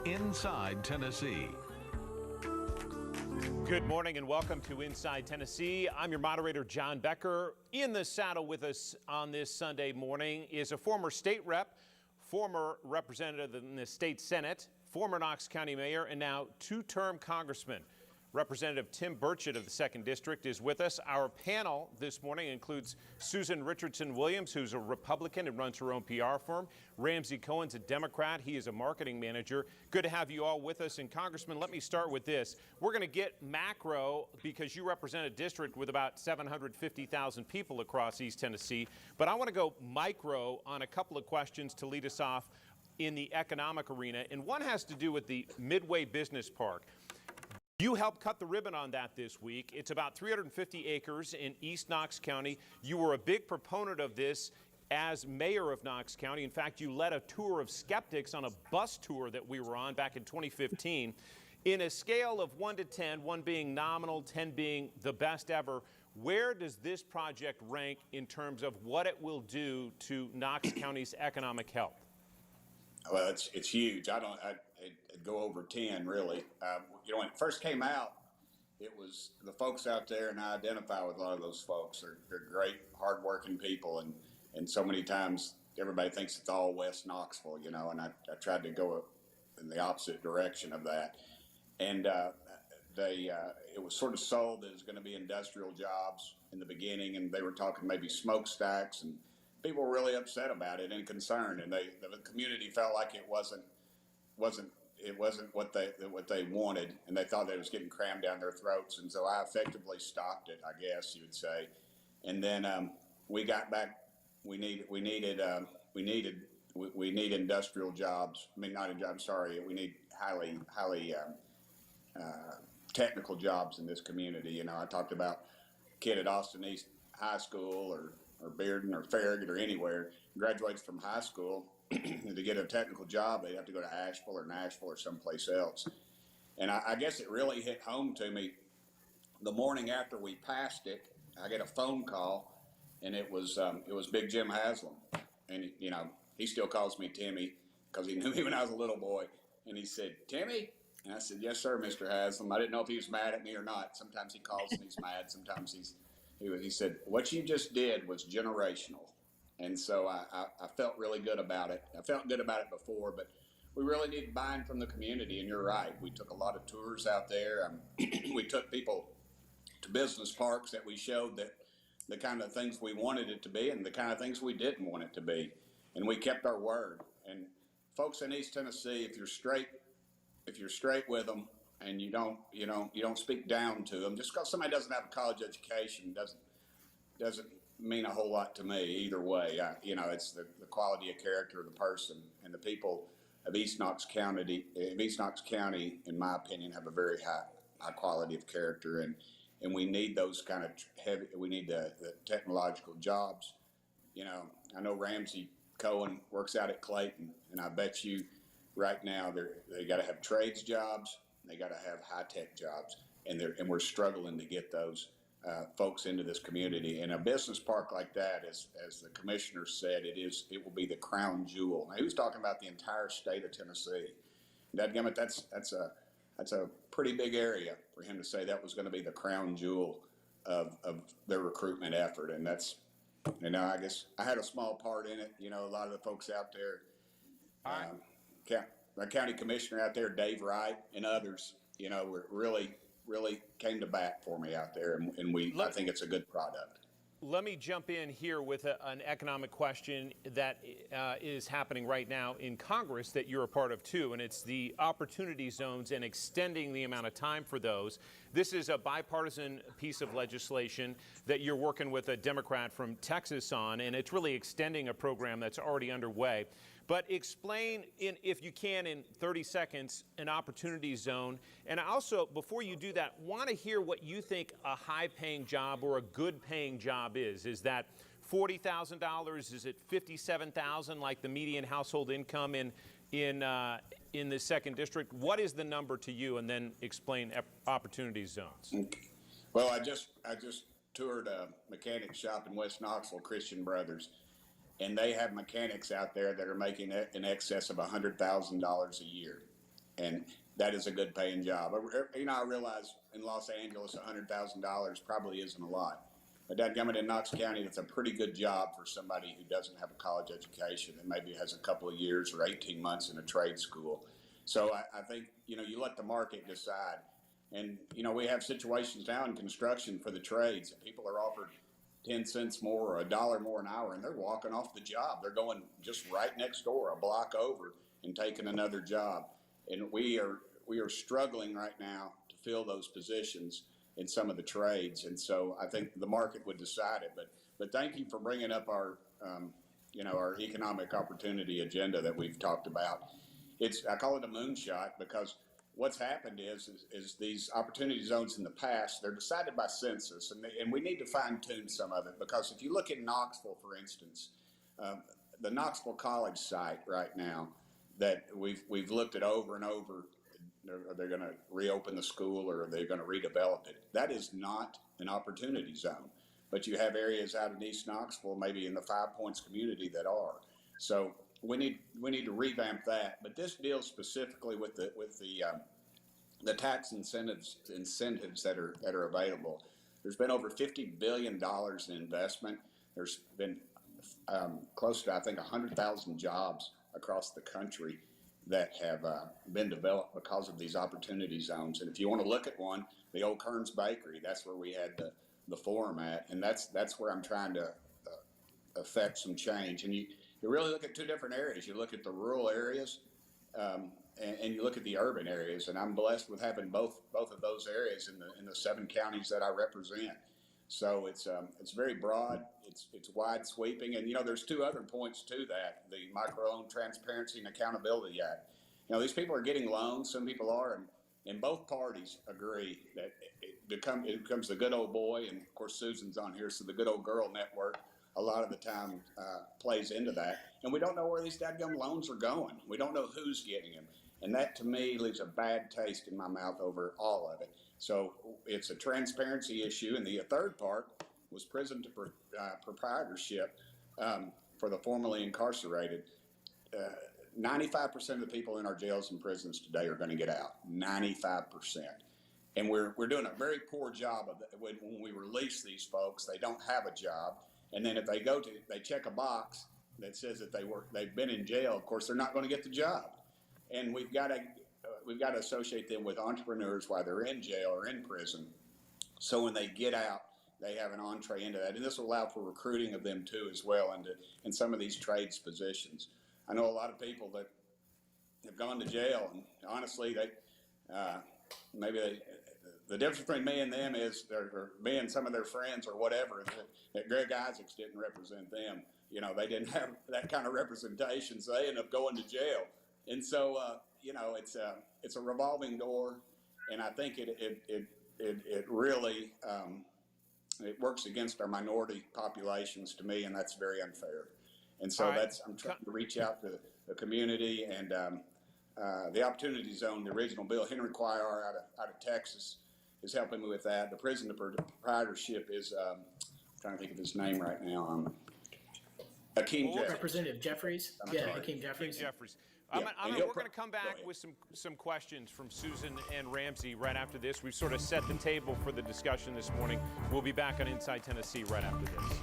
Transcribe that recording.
Inside Tennessee. Good morning and welcome to Inside Tennessee. I'm your moderator, John Becker. In the saddle with us on this Sunday morning is a former state rep, former representative in the state Senate, former Knox County mayor, and now two-term congressman. Representative Tim Burchett of the 2nd District is with us. Our panel this morning includes Susan Richardson Williams, who's a Republican and runs her own PR firm. Ramsey Cohen's a Democrat. He is a marketing manager. Good to have you all with us. And Congressman, let me start with this. We're going to get macro because you represent a district with about 750,000 people across East Tennessee. But I want to go micro on a couple of questions to lead us off in the economic arena. And one has to do with the Midway Business Park. You helped cut the ribbon on that this week. It's about 350 acres in East Knox County. You were a big proponent of this as mayor of Knox County. In fact, you led a tour of skeptics on a bus tour that we were on back in 2015. In a scale of 1 to 10, 1 being nominal, 10 being the best ever, where does this project rank in terms of what it will do to Knox County's economic health? Well, it's huge. I'd go over 10, really. When it first came out, it was the folks out there, and I identify with a lot of those folks. They're great, hardworking people, and so many times everybody thinks it's all West Knoxville, and I tried to go in the opposite direction of that. And it was sort of sold that it was going to be industrial jobs in the beginning, and they were talking maybe smokestacks, and people were really upset about it and concerned, and the community felt like it wasn't what they wanted, and they thought that it was getting crammed down their throats, and so I effectively stopped it, I guess you would say. And then we got back. We needed industrial jobs. I mean, not in jobs. Sorry, we need highly technical jobs in this community. I talked about a kid at Austin East High School or Bearden or Farragut or anywhere, graduates from high school, to get a technical job, they'd have to go to Asheville or Nashville or someplace else. And I guess it really hit home to me the morning after we passed it. I get a phone call, and it was Big Jim Haslam, and he still calls me Timmy because he knew me when I was a little boy. And he said, "Timmy," and I said, "Yes, sir, Mr. Haslam." I didn't know if he was mad at me or not. Sometimes he calls and he's mad. Sometimes he said, "What you just did was generational." And so I felt really good about it. I felt good about it before, but we really need buy-in from the community. And you're right. We took a lot of tours out there. We took people to business parks that we showed that the kind of things we wanted it to be and the kind of things we didn't want it to be. And we kept our word. And folks in East Tennessee, if you're straight with them and you don't speak down to them, just because somebody doesn't have a college education doesn't mean a whole lot to me either way. It's the quality of character of the person, and the people of East Knox County, in my opinion, have a very high quality of character, and we need those kind of we need the technological jobs. I know Ramsey Cohen works out at Clayton, and I bet you right now they got to have trades jobs, they got to have high-tech jobs, and we're struggling to get those folks into this community. And a business park like that, as the commissioner said, it will be the crown jewel. Now, he was talking about the entire state of Tennessee. Dadgummit, that's a pretty big area for him to say that was going to be the crown jewel of their recruitment effort. And I guess I had a small part in it. A lot of the folks out there, the county commissioner out there, Dave Wright, and others, were really came to bat for me out there, and I think it's a good product. Let me jump in here with an economic question that is happening right now in Congress that you're a part of too, and it's the opportunity zones and extending the amount of time for those. This is a bipartisan piece of legislation that you're working with a Democrat from Texas on, and it's really extending a program that's already underway. But explain, if you can, in 30 seconds, an opportunity zone. And also, before you do that, want to hear what you think a high-paying job or a good-paying job is. Is that $40,000? Is it $57,000, like the median household income in the 2nd District? What is the number to you? And then explain opportunity zones. Well, I just toured a mechanic shop in West Knoxville, Christian Brothers. And they have mechanics out there that are making in excess of $100,000 a year. and that is a good paying job. You know, I realize in Los Angeles, $100,000 probably isn't a lot. But dadgummit, in Knox County, that's a pretty good job for somebody who doesn't have a college education and maybe has a couple of years or 18 months in a trade school. So I think, you know, you let the market decide. And, you know, we have situations now in construction for the trades that people are offered 10 cents more or $1 more an hour, and they're walking off the job. They're going just right next door, a block over, and taking another job. And we are struggling right now to fill those positions in some of the trades. And so I think the market would decide it. But thank you for bringing up our, you know, our economic opportunity agenda that we've talked about. I call it a moonshot because what's happened is these opportunity zones in the past, they're decided by census, and we need to fine tune some of it, because if you look at Knoxville, for instance, the Knoxville College site right now that we've looked at over and over, are they going to reopen the school or are they going to redevelop it? That is not an opportunity zone, but you have areas out in East Knoxville, maybe in the 5 Points community, that are. So we need to revamp that. But this deals specifically with the tax incentives that are available. There's been over $50 billion in investment. There's been close to, I think, 100,000 jobs across the country that have been developed because of these opportunity zones. And if you want to look at one, the old Kern's Bakery, that's where we had the forum at, and that's where I'm trying to affect some change. And you really look at two different areas. You look at the rural areas, and you look at the urban areas. And I'm blessed with having both of those areas in the 7 counties that I represent. So it's very broad. It's wide sweeping. And, you know, there's 2 other points to that: the Microloan Transparency and Accountability Act. You know, these people are getting loans. Some people are, and both parties agree that it becomes the good old boy. And of course, Susan's on here, so the good old girl network a lot of the time plays into that. And we don't know where these dadgum loans are going. We don't know who's getting them. And that, to me, leaves a bad taste in my mouth over all of it. So it's a transparency issue. And the third part was prison proprietorship for the formerly incarcerated. 95% of the people in our jails and prisons today are going to get out. 95%. And we're doing a very poor job of it. When we release these folks, they don't have a job. And then if they they check a box that says that they've been in jail, of course, they're not going to get the job. And we've got to associate them with entrepreneurs while they're in jail or in prison, so when they get out, they have an entree into that. And this will allow for recruiting of them too, as well, in some of these trades positions. I know a lot of people that have gone to jail, and honestly, the difference between me and them is, or me and some of their friends or whatever, that Greg Isaacs didn't represent them. You know, they didn't have that kind of representation, so they ended up going to jail. And so, you know, it's a revolving door, and I think it really it works against our minority populations, to me, and that's very unfair. And so I'm trying to reach out to the community, and the Opportunity Zone, the original bill, Henry Cuellar out of Texas is helping me with that. The prison proprietorship is, I'm trying to think of his name right now. Hakeem Jeffries. Representative Jeffries. Hakeem Jeffries. We're going to come back with some questions from Susan and Ramsey right after this. We've sort of set the table for the discussion this morning. We'll be back on Inside Tennessee right after this.